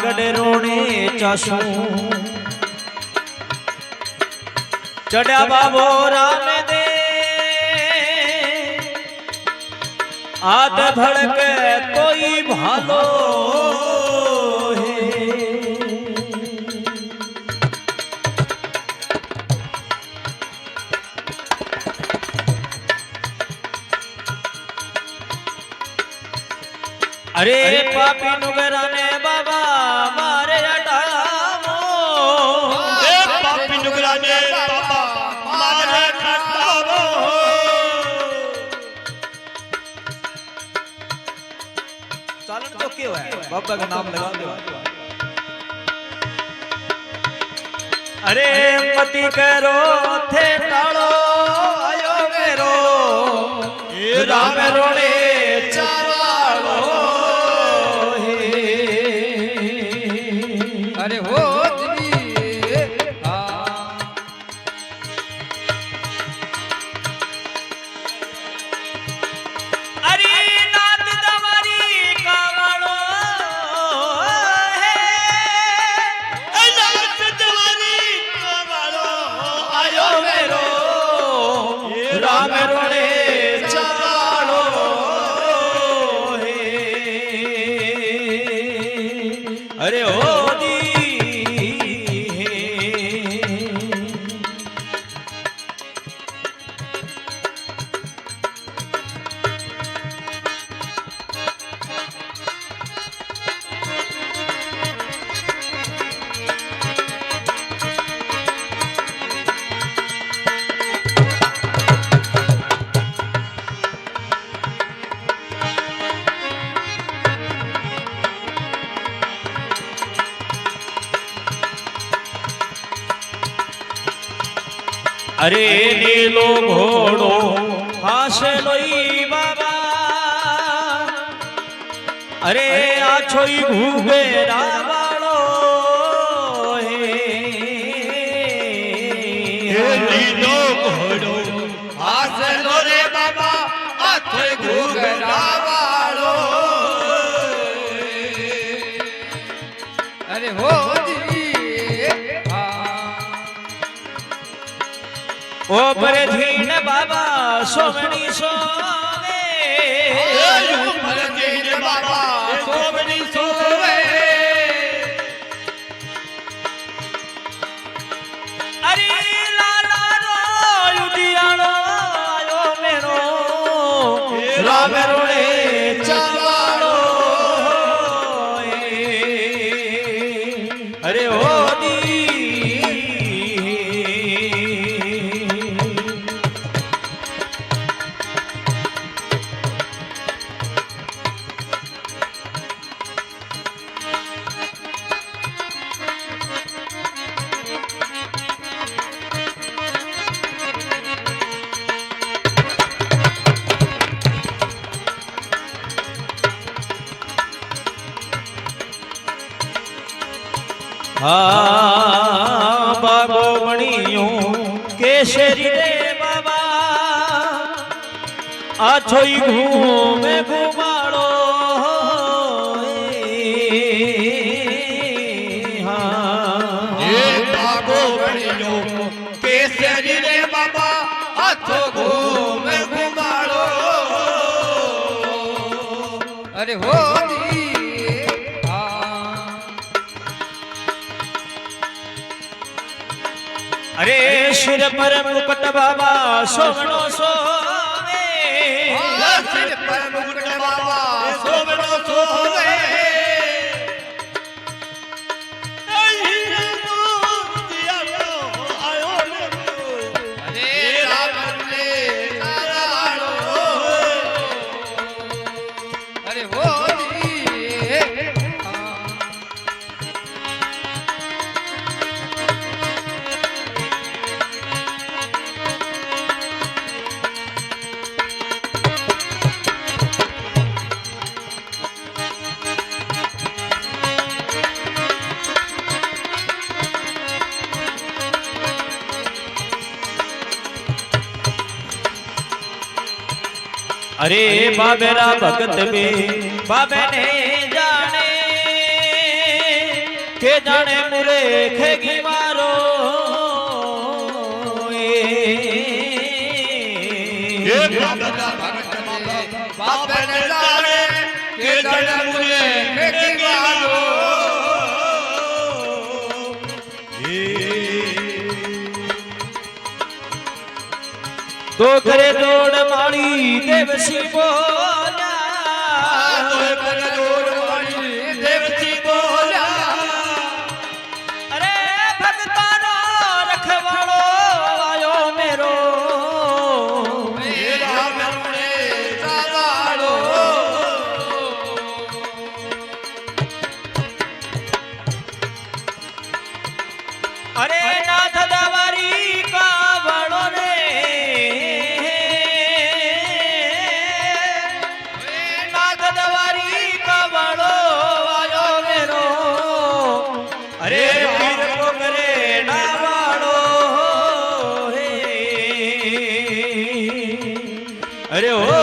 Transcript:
ગડેરોને ચાશું ચડ્યા બાબો રામ દે આદ ભડકે તોઈ ભાલો અરે પાપી નુગરા ને બાબા મારે અટાવો એ પાપી નુગરા ને બાબા મારે અટાવો ચાलन तो क्यों है बाबा का नाम लगा दो अरे पति करो थे टालो आयो मेरो राम रोणे चावालो अरे हो राम रोणे चालो अरे ओ दी अरे नीलो घोड़ो हासे लोई बाबा अरे आछोई घूबेरा वालो नीलो घोड़ो हासे लो रे बाबा आछोई घूबेरा वालो अरे हो ओ पर धीन बाबा सोमनी सोवे ओ पर धीन बाबा सोमनी सोवे अरे लाला रो युदियालो आयो मेरो राम रोणे चावालो अरे ओ दी बाबो मणियों केसरी रे बाबा आछोई घूमे घुमाड़ो बाबो मणियों केसरी रे बाबा आछो घूमे घुमाड़ो अरे हो अरे सिर पर मुकुट बाबा सोवनो सोवे सिर पर मुकुट बाबा सोवनो सोवे अरे राम ने ताराड़ो अरे हो अरे बाबेरा भगत बे बाबे ने जाने के जाने मुरे खेगी मारो ये बाबा भगत बाप ने जाने के जाने मुझे फेंकी मारो तो करे जोड़ माली देवसी बोला तो कर जोड़ वाली देवती बोला अरे भगतानो रखवाड़ो आयो मेरो मेरा मरने चालाड़ो अरे नाथ दवारी का बड़ो रे नाथ दवारी का बड़ो आयो मेरो अरे पीर को करे ना वाड़ो हे अरे ओ